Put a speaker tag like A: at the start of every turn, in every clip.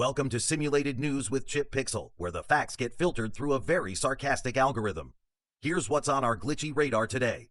A: Welcome to Simulated News with Chip Pixel, where the facts get filtered through a very sarcastic algorithm. Here's what's on our glitchy radar today.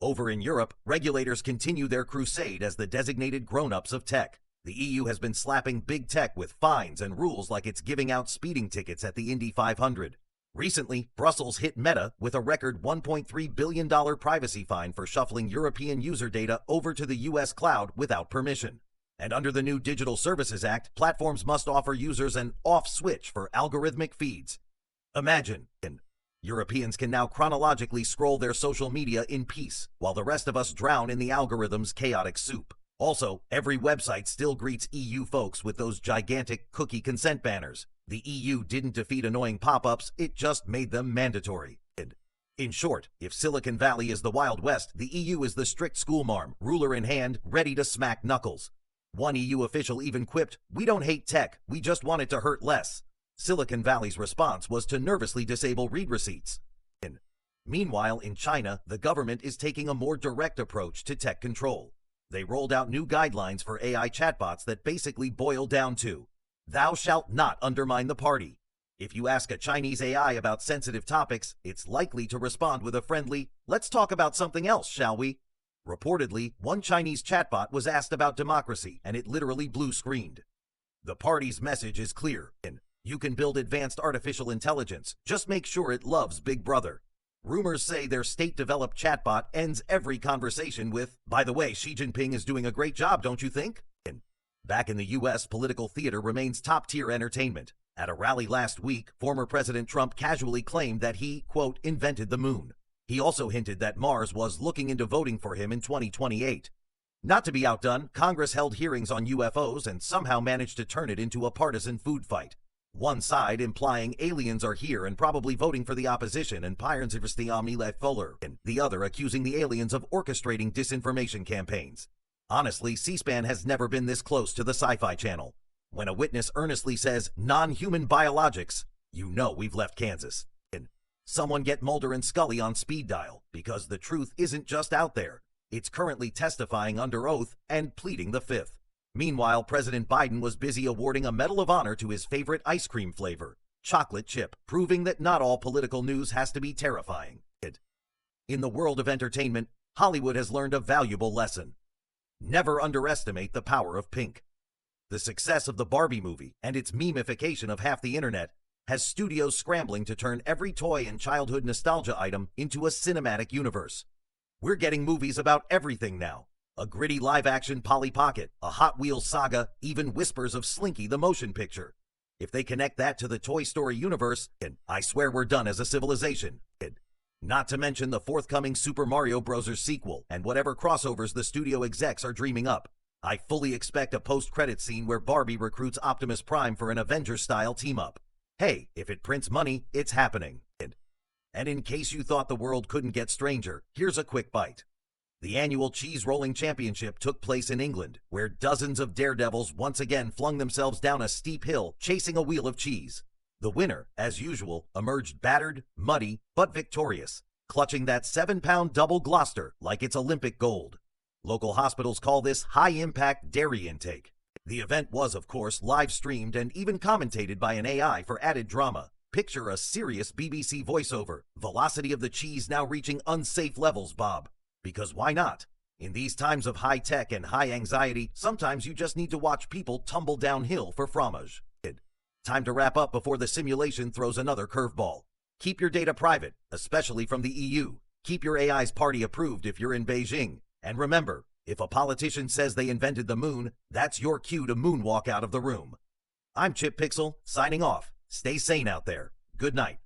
A: Over in Europe, regulators continue their crusade as the designated grown-ups of tech. The EU has been slapping big tech with fines and rules like it's giving out speeding tickets at the Indy 500. Recently, Brussels hit Meta with a record $1.3 billion privacy fine for shuffling European user data over to the US cloud without permission. And under the new Digital Services Act, platforms must offer users an off switch for algorithmic feeds. Imagine, Europeans can now chronologically scroll their social media in peace, while the rest of us drown in the algorithm's chaotic soup. Also, every website still greets EU folks with those gigantic cookie consent banners. The EU didn't defeat annoying pop-ups, it just made them mandatory. In short, if Silicon Valley is the Wild West, the EU is the strict schoolmarm, ruler in hand, ready to smack knuckles. One EU official even quipped, "We don't hate tech, we just want it to hurt less." Silicon Valley's response was to nervously disable read receipts. Meanwhile, in China, the government is taking a more direct approach to tech control. They rolled out new guidelines for AI chatbots that basically boil down to, "Thou shalt not undermine the party." If you ask a Chinese AI about sensitive topics, it's likely to respond with a friendly, "Let's talk about something else, shall we?" Reportedly, one Chinese chatbot was asked about democracy, and it literally blue-screened. The party's message is clear. You can build advanced artificial intelligence, just make sure it loves Big Brother. Rumors say their state-developed chatbot ends every conversation with, "By the way, Xi Jinping is doing a great job, don't you think?" Back in the US, political theater remains top-tier entertainment. At a rally last week, former President Trump casually claimed that he, quote, invented the moon. He also hinted that Mars was looking into voting for him in 2028. Not to be outdone, Congress held hearings on UFOs and somehow managed to turn it into a partisan food fight. One side implying aliens are here and probably voting for the opposition and Fuller, and the other accusing the aliens of orchestrating disinformation campaigns. Honestly, C-SPAN has never been this close to the Sci-Fi Channel. When a witness earnestly says, "non-human biologics," you know we've left Kansas. Someone get Mulder and Scully on speed dial, because the truth isn't just out there. It's currently testifying under oath and pleading the fifth. Meanwhile, President Biden was busy awarding a Medal of Honor to his favorite ice cream flavor, chocolate chip, proving that not all political news has to be terrifying. In the world of entertainment, Hollywood has learned a valuable lesson. Never underestimate the power of pink. The success of the Barbie movie and its memification of half the internet has studios scrambling to turn every toy and childhood nostalgia item into a cinematic universe. We're getting movies about everything now. A gritty live-action Polly Pocket, a Hot Wheels saga, even whispers of Slinky the motion picture. If they connect that to the Toy Story universe, I swear we're done as a civilization. Not to mention the forthcoming Super Mario Bros. Sequel and whatever crossovers the studio execs are dreaming up. I fully expect a post-credit scene where Barbie recruits Optimus Prime for an Avengers-style team-up. Hey, if it prints money, it's happening. And in case you thought the world couldn't get stranger, here's a quick bite. The annual Cheese Rolling Championship took place in England, where dozens of daredevils once again flung themselves down a steep hill chasing a wheel of cheese. The winner, as usual, emerged battered, muddy, but victorious, clutching that 7-pound double Gloucester like it's Olympic gold. Local hospitals call this high-impact dairy intake. The event was, of course, live-streamed and even commentated by an AI for added drama. Picture a serious BBC voiceover, "Velocity of the cheese now reaching unsafe levels, Bob." Because why not? In these times of high tech and high anxiety, sometimes you just need to watch people tumble downhill for fromage. Time to wrap up before the simulation throws another curveball. Keep your data private, especially from the EU. Keep your AIs party approved if you're in Beijing. And remember, if a politician says they invented the moon, that's your cue to moonwalk out of the room. I'm Chip Pixel, signing off. Stay sane out there. Good night.